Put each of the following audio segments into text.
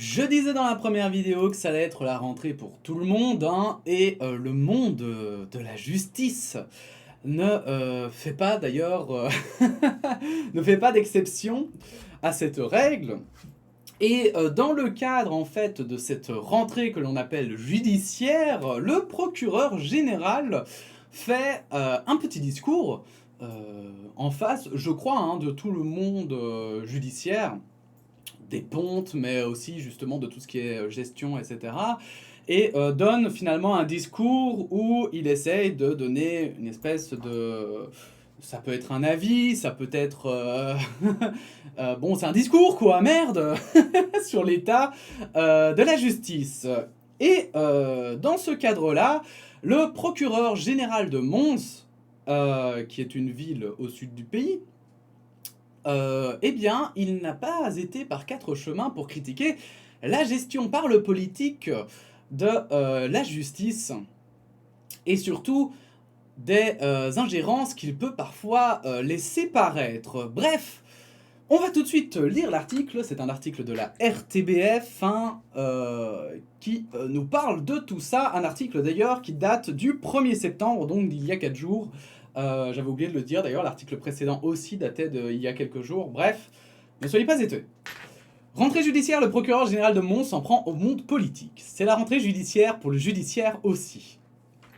Je disais dans la première vidéo que ça allait être la rentrée pour tout le monde, hein, et le monde de la justice ne fait pas d'ailleurs ne fait pas d'exception à cette règle. Et dans le cadre en fait de cette rentrée que l'on appelle judiciaire, le procureur général fait un petit discours en face, je crois, hein, de tout le monde judiciaire, des pontes, mais aussi justement de tout ce qui est gestion, etc. Et donne finalement un discours où il essaye de donner une espèce de... Ça peut être un avis, ça peut être... bon, c'est un discours, quoi, merde sur l'état de la justice. Et dans ce cadre-là, le procureur général de Mons, qui est une ville au sud du pays, eh bien, il n'a pas été par quatre chemins pour critiquer la gestion par le politique de la justice et surtout des ingérences qu'il peut parfois laisser paraître. Bref, on va tout de suite lire l'article, c'est un article de la RTBF hein, qui nous parle de tout ça, un article d'ailleurs qui date du 1er septembre, donc d'il y a 4 jours. J'avais oublié de le dire d'ailleurs, l'article précédent aussi datait d'il y a quelques jours, bref, ne soyez pas étonnés. Rentrée judiciaire, le procureur général de Mons s'en prend au monde politique. C'est la rentrée judiciaire pour le judiciaire aussi.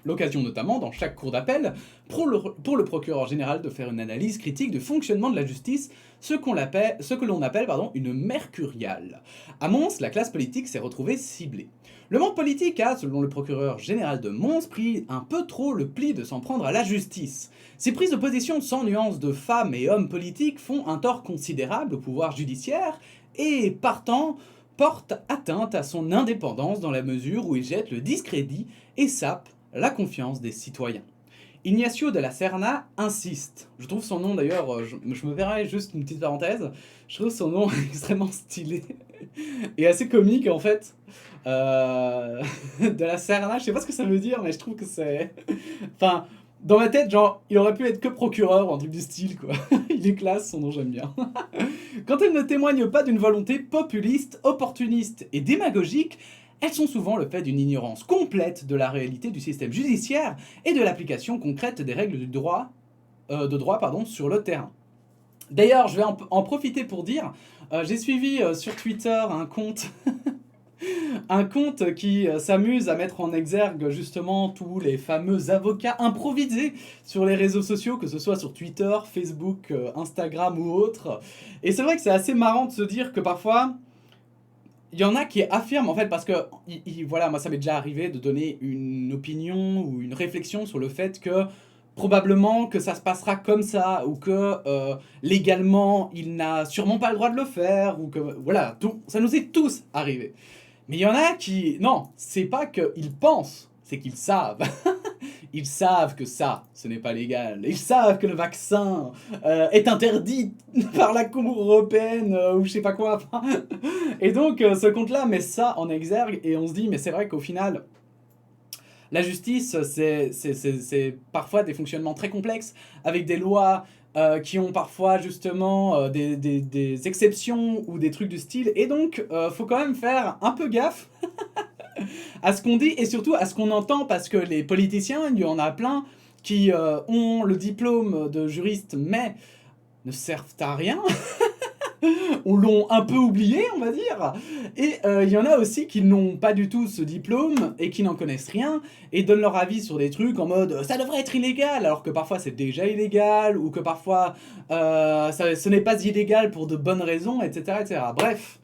L'occasion notamment, dans chaque cour d'appel, pour le procureur général de faire une analyse critique du fonctionnement de la justice, ce que l'on appelle une mercuriale. À Mons, la classe politique s'est retrouvée ciblée. Le monde politique a, selon le procureur général de Mons, pris un peu trop le pli de s'en prendre à la justice. Ces prises de position sans nuance de femmes et hommes politiques font un tort considérable au pouvoir judiciaire et, partant, portent atteinte à son indépendance dans la mesure où ils jettent le discrédit et sapent la confiance des citoyens. Ignacio de la Serna insiste. Je trouve son nom d'ailleurs, je me verrai juste une petite parenthèse, je trouve son nom extrêmement stylé et assez comique en fait. De la Serna, je sais pas ce que ça veut dire, mais je trouve que c'est... Enfin, dans ma tête, genre, il aurait pu être que procureur ou un truc du style, quoi. Il est classe, son nom j'aime bien. Quand elles ne témoignent pas d'une volonté populiste, opportuniste et démagogique, elles sont souvent le fait d'une ignorance complète de la réalité du système judiciaire et de l'application concrète des règles du droit, sur le terrain. D'ailleurs, je vais en profiter pour dire, j'ai suivi sur Twitter un compte qui s'amuse à mettre en exergue justement tous les fameux avocats improvisés sur les réseaux sociaux, que ce soit sur Twitter, Facebook, Instagram ou autre. Et c'est vrai que c'est assez marrant de se dire que parfois... Il y en a qui affirment en fait parce que voilà, moi ça m'est déjà arrivé de donner une opinion ou une réflexion sur le fait que probablement que ça se passera comme ça ou que légalement il n'a sûrement pas le droit de le faire ou que voilà, tout, ça nous est tous arrivé. Mais il y en a qui non, c'est pas qu'ils pensent, c'est qu'ils savent. Ils savent que ça, ce n'est pas légal. Ils savent que le vaccin est interdit par la Cour européenne ou je sais pas quoi. Et donc, ce compte-là met ça en exergue et on se dit, mais c'est vrai qu'au final, la justice, c'est parfois des fonctionnements très complexes avec des lois qui ont parfois justement des exceptions ou des trucs du style. Et donc, faut quand même faire un peu gaffe à ce qu'on dit et surtout à ce qu'on entend parce que les politiciens, il y en a plein qui ont le diplôme de juriste mais ne servent à rien. On l'ont un peu oublié, on va dire. Et il y en a aussi qui n'ont pas du tout ce diplôme et qui n'en connaissent rien et donnent leur avis sur des trucs en mode ça devrait être illégal alors que parfois c'est déjà illégal ou que parfois ce n'est pas illégal pour de bonnes raisons, etc. etc. Bref,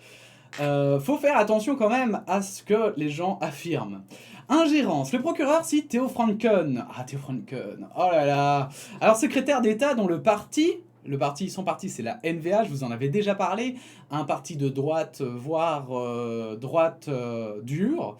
faut faire attention quand même à ce que les gens affirment. Ingérence. Le procureur cite Theo Franken. Ah, Theo Franken. Oh là là. Alors, secrétaire d'État dont son parti c'est la NVA, je vous en avais déjà parlé, un parti de droite, voire droite dure,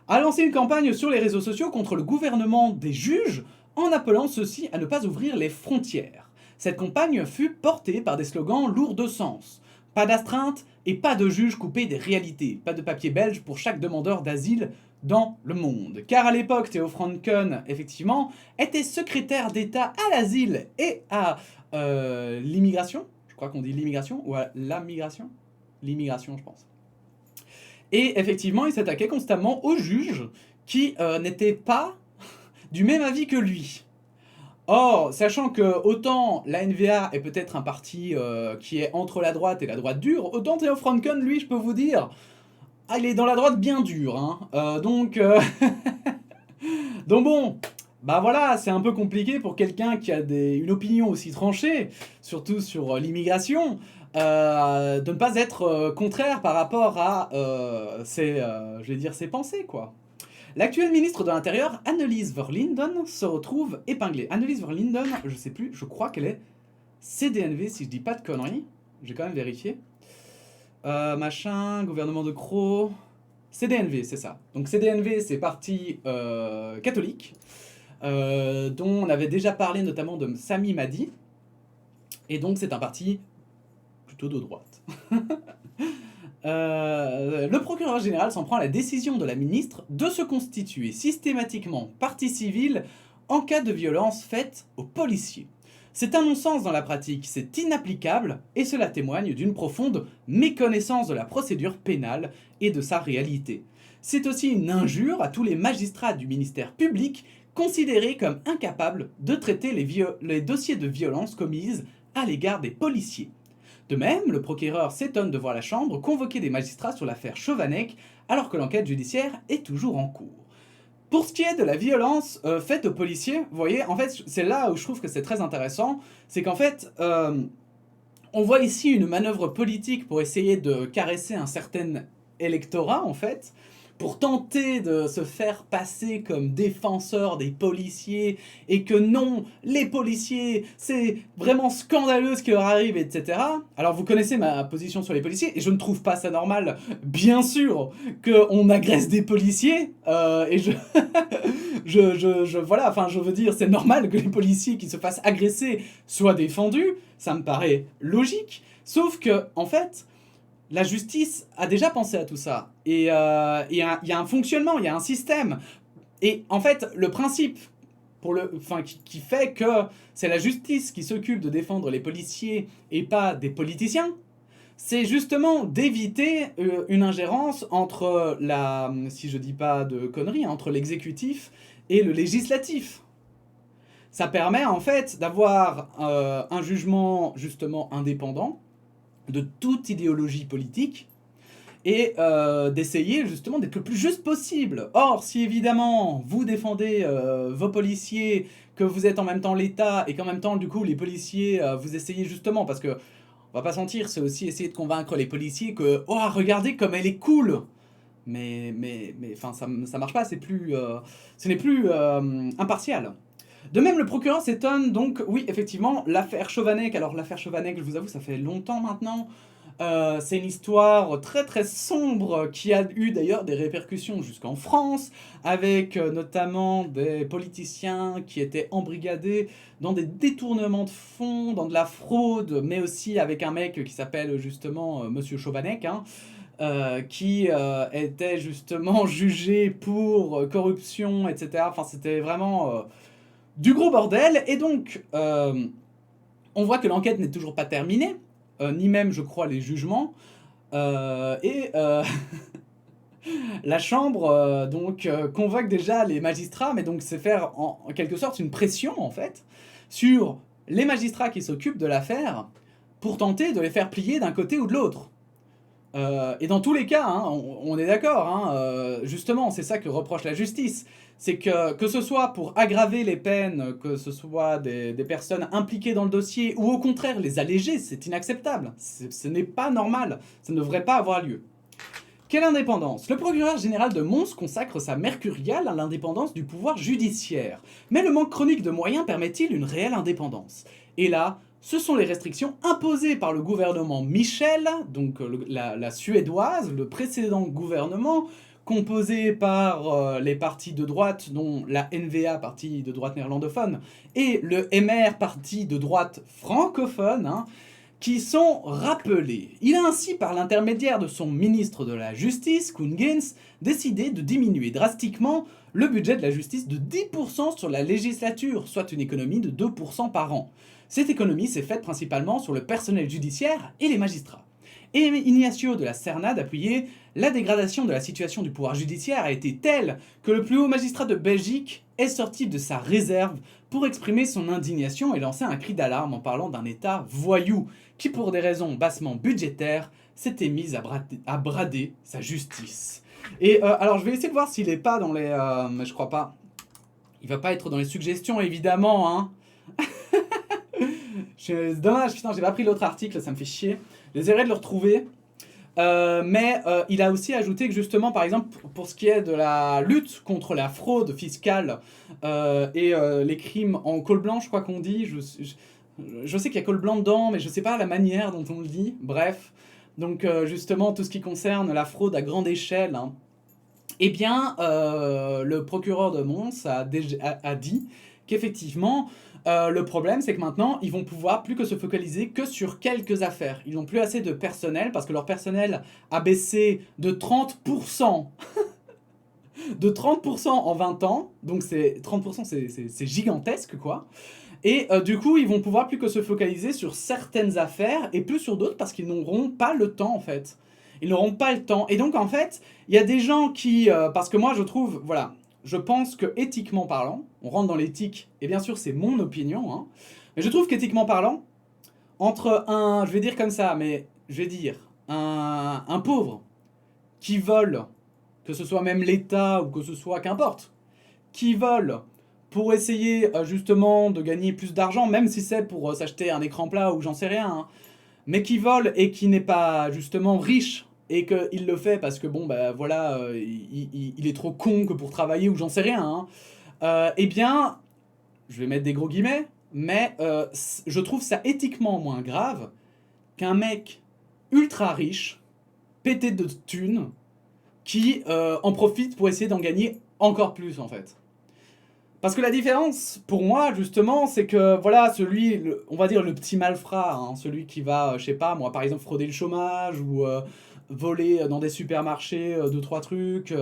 a lancé une campagne sur les réseaux sociaux contre le gouvernement des juges en appelant ceux-ci à ne pas ouvrir les frontières. Cette campagne fut portée par des slogans lourds de sens. Pas d'astreinte et pas de juge coupé des réalités. Pas de papier belge pour chaque demandeur d'asile dans le monde. Car à l'époque, Theo Franken, effectivement, était secrétaire d'État à l'asile et à l'immigration. Je crois qu'on dit l'immigration ou à la migration. L'immigration, je pense. Et effectivement, il s'attaquait constamment aux juges qui n'étaient pas du même avis que lui. Or, sachant que autant la NVA est peut-être un parti qui est entre la droite et la droite dure, autant Theo Franken, lui, je peux vous dire, ah, il est dans la droite bien dure. Hein. Donc bon, bah voilà, c'est un peu compliqué pour quelqu'un qui a une opinion aussi tranchée, surtout sur l'immigration, de ne pas être contraire par rapport à je vais dire, ses pensées, quoi. L'actuelle ministre de l'Intérieur, Annelies Verlinden, se retrouve épinglée. Annelies Verlinden, je sais plus, je crois qu'elle est CDNV, si je dis pas de conneries. J'ai quand même vérifié. Machin, gouvernement de Croo... CDNV, c'est ça. Donc CDNV, c'est parti catholique, dont on avait déjà parlé notamment de Sami Madi. Et donc c'est un parti plutôt de droite. Le procureur général s'en prend à la décision de la ministre de se constituer systématiquement partie civile en cas de violence faite aux policiers. C'est un non-sens dans la pratique, c'est inapplicable et cela témoigne d'une profonde méconnaissance de la procédure pénale et de sa réalité. C'est aussi une injure à tous les magistrats du ministère public considérés comme incapables de traiter les dossiers de violence commises à l'égard des policiers. De même, le procureur s'étonne de voir la Chambre convoquer des magistrats sur l'affaire Chovanec alors que l'enquête judiciaire est toujours en cours. Pour ce qui est de la violence faite aux policiers, vous voyez, en fait, c'est là où je trouve que c'est très intéressant, c'est qu'en fait, on voit ici une manœuvre politique pour essayer de caresser un certain électorat, en fait, pour tenter de se faire passer comme défenseur des policiers, et que non, les policiers, c'est vraiment scandaleux ce qui leur arrive, etc. Alors vous connaissez ma position sur les policiers, et je ne trouve pas ça normal, bien sûr, qu'on agresse des policiers, et voilà, enfin je veux dire, c'est normal que les policiers qui se fassent agresser soient défendus, ça me paraît logique, sauf que, en fait, la justice a déjà pensé à tout ça. Et il y a un fonctionnement, il y a un système. Et en fait, le principe qui fait que c'est la justice qui s'occupe de défendre les policiers et pas des politiciens, c'est justement d'éviter une ingérence entre si je dis pas de conneries, entre l'exécutif et le législatif. Ça permet en fait d'avoir un jugement justement indépendant de toute idéologie politique et d'essayer justement d'être le plus juste possible. Or, si évidemment vous défendez vos policiers, que vous êtes en même temps l'État et qu'en même temps du coup les policiers vous essayez justement, parce que on va pas sentir, c'est aussi essayer de convaincre les policiers que oh regardez comme elle est cool. Mais enfin ça marche pas, ce n'est plus impartial. De même, le procureur s'étonne donc, oui, effectivement, l'affaire Chovanec. Alors, l'affaire Chovanec, je vous avoue, ça fait longtemps maintenant. C'est une histoire très très sombre qui a eu d'ailleurs des répercussions jusqu'en France, avec notamment des politiciens qui étaient embrigadés dans des détournements de fonds, dans de la fraude, mais aussi avec un mec qui s'appelle justement Monsieur Chovanec, hein, qui était justement jugé pour corruption, etc. Enfin, c'était vraiment du gros bordel, et donc on voit que l'enquête n'est toujours pas terminée, ni même, je crois, les jugements, et la Chambre convoque déjà les magistrats, mais donc c'est faire en quelque sorte une pression, en fait, sur les magistrats qui s'occupent de l'affaire, pour tenter de les faire plier d'un côté ou de l'autre. Et dans tous les cas, hein, on est d'accord, hein, justement, c'est ça que reproche la justice. C'est que ce soit pour aggraver les peines, que ce soit des personnes impliquées dans le dossier, ou au contraire les alléger, c'est inacceptable. Ce n'est pas normal, ça ne devrait pas avoir lieu. Quelle indépendance? Le procureur général de Mons consacre sa mercuriale à l'indépendance du pouvoir judiciaire. Mais le manque chronique de moyens permet-il une réelle indépendance? Et là, ce sont les restrictions imposées par le gouvernement Michel, donc la suédoise, le précédent gouvernement, composé par les partis de droite, dont la NVA, parti de droite néerlandophone, et le MR, parti de droite francophone, hein, qui sont rappelés. Il a ainsi, par l'intermédiaire de son ministre de la Justice, Koen Geens, décidé de diminuer drastiquement le budget de la justice de 10% sur la législature, soit une économie de 2% par an. Cette économie s'est faite principalement sur le personnel judiciaire et les magistrats. Et Ignacio de la Serna d'appuyer « La dégradation de la situation du pouvoir judiciaire a été telle que le plus haut magistrat de Belgique est sorti de sa réserve pour exprimer son indignation et lancer un cri d'alarme en parlant d'un État voyou qui, pour des raisons bassement budgétaires, s'était mis à brader sa justice. » Et alors je vais essayer de voir s'il est pas dans les... mais je crois pas. Il va pas être dans les suggestions, évidemment, hein. C'est dommage, putain, j'ai pas pris l'autre article, ça me fait chier. J'essaierai de le retrouver. Mais il a aussi ajouté que justement, par exemple, pour ce qui est de la lutte contre la fraude fiscale et les crimes en col blanc, je crois qu'on dit, je sais qu'il y a col blanc dedans, mais je sais pas la manière dont on le dit, bref. Donc justement, tout ce qui concerne la fraude à grande échelle, hein, eh bien, le procureur de Mons a dit qu'effectivement, le problème, c'est que maintenant, ils vont pouvoir plus que se focaliser que sur quelques affaires. Ils n'ont plus assez de personnel parce que leur personnel a baissé de 30%. De 30% en 20 ans. Donc 30%, c'est gigantesque, quoi. Et du coup, ils vont pouvoir plus que se focaliser sur certaines affaires et plus sur d'autres parce qu'ils n'auront pas le temps, en fait. Ils n'auront pas le temps. Et donc, en fait, il y a des gens qui... parce que moi, je trouve... Voilà. Je pense que, éthiquement parlant, on rentre dans l'éthique, et bien sûr, c'est mon opinion, hein, mais je trouve qu'éthiquement parlant, entre un... Je vais dire comme ça, mais je vais dire... Un pauvre qui vole, que ce soit même l'État ou que ce soit... Qu'importe. Qui vole pour essayer, justement, de gagner plus d'argent, même si c'est pour s'acheter un écran plat ou j'en sais rien, hein, mais qui vole et qui n'est pas justement riche et qu'il le fait parce que bon bah voilà il est trop con que pour travailler ou j'en sais rien, hein, eh bien je vais mettre des gros guillemets, mais je trouve ça éthiquement moins grave qu'un mec ultra riche pété de thunes qui en profite pour essayer d'en gagner encore plus en fait. Parce que la différence, pour moi, justement, c'est que, voilà, on va dire le petit malfrat, hein, celui qui va, je sais pas, moi, par exemple, frauder le chômage, ou voler dans des supermarchés, 2-3 trucs.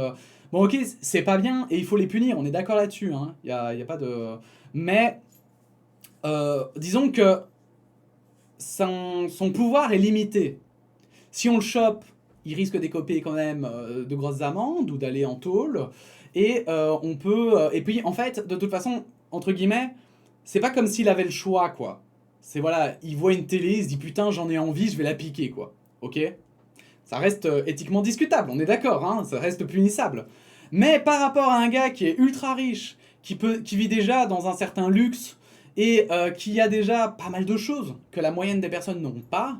Bon, ok, c'est pas bien, et il faut les punir, on est d'accord là-dessus, hein, y a pas de... Mais, disons que son pouvoir est limité. Si on le chope, il risque d'écoper quand même de grosses amendes, ou d'aller en tôle. Et on peut... et puis, en fait, de toute façon, entre guillemets, c'est pas comme s'il avait le choix, quoi. C'est voilà, il voit une télé, il se dit putain, j'en ai envie, je vais la piquer, quoi. Ok ? Ça reste éthiquement discutable, on est d'accord, hein, ça reste punissable. Mais par rapport à un gars qui est ultra riche, qui vit déjà dans un certain luxe, et qui a déjà pas mal de choses que la moyenne des personnes n'ont pas,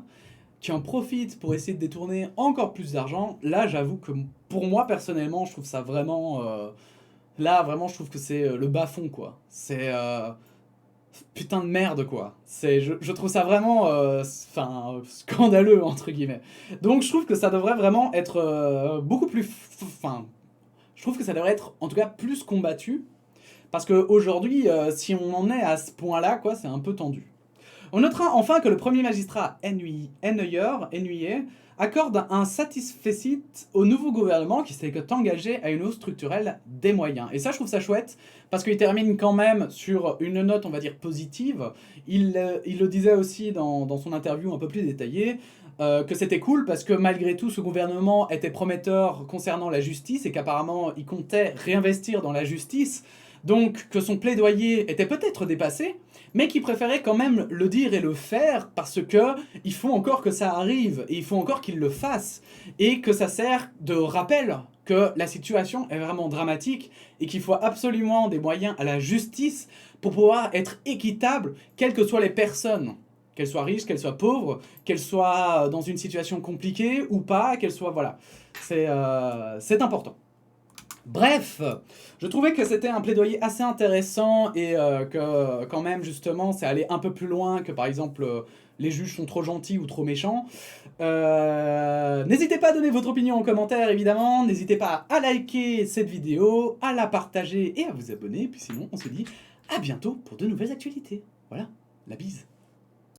qui en profitent pour essayer de détourner encore plus d'argent, là j'avoue que pour moi personnellement je trouve ça vraiment... là vraiment je trouve que c'est le bas-fond quoi. C'est... putain de merde quoi. Je trouve ça vraiment scandaleux entre guillemets. Donc je trouve que ça devrait vraiment être beaucoup plus... Enfin, je trouve que ça devrait être en tout cas plus combattu. Parce qu'aujourd'hui, si on en est à ce point-là, quoi, c'est un peu tendu. On notera enfin que le premier magistrat Hennuyer accorde un satisfecit au nouveau gouvernement qui s'est engagé à une hausse structurelle des moyens. Et ça, je trouve ça chouette, parce qu'il termine quand même sur une note, on va dire, positive. Il le disait aussi dans son interview un peu plus détaillée, que c'était cool, parce que malgré tout, ce gouvernement était prometteur concernant la justice, et qu'apparemment, il comptait réinvestir dans la justice, donc que son plaidoyer était peut-être dépassé, mais qui préférait quand même le dire et le faire parce que il faut encore que ça arrive, et il faut encore qu'il le fasse, et que ça sert de rappel que la situation est vraiment dramatique, et qu'il faut absolument des moyens à la justice pour pouvoir être équitable, quelles que soient les personnes, qu'elles soient riches, qu'elles soient pauvres, qu'elles soient dans une situation compliquée ou pas, qu'elles soient... Voilà, c'est important. Bref, je trouvais que c'était un plaidoyer assez intéressant et que quand même justement c'est aller un peu plus loin que par exemple les juges sont trop gentils ou trop méchants. N'hésitez pas à donner votre opinion en commentaire évidemment, n'hésitez pas à liker cette vidéo, à la partager et à vous abonner, puis sinon on se dit à bientôt pour de nouvelles actualités. Voilà, la bise.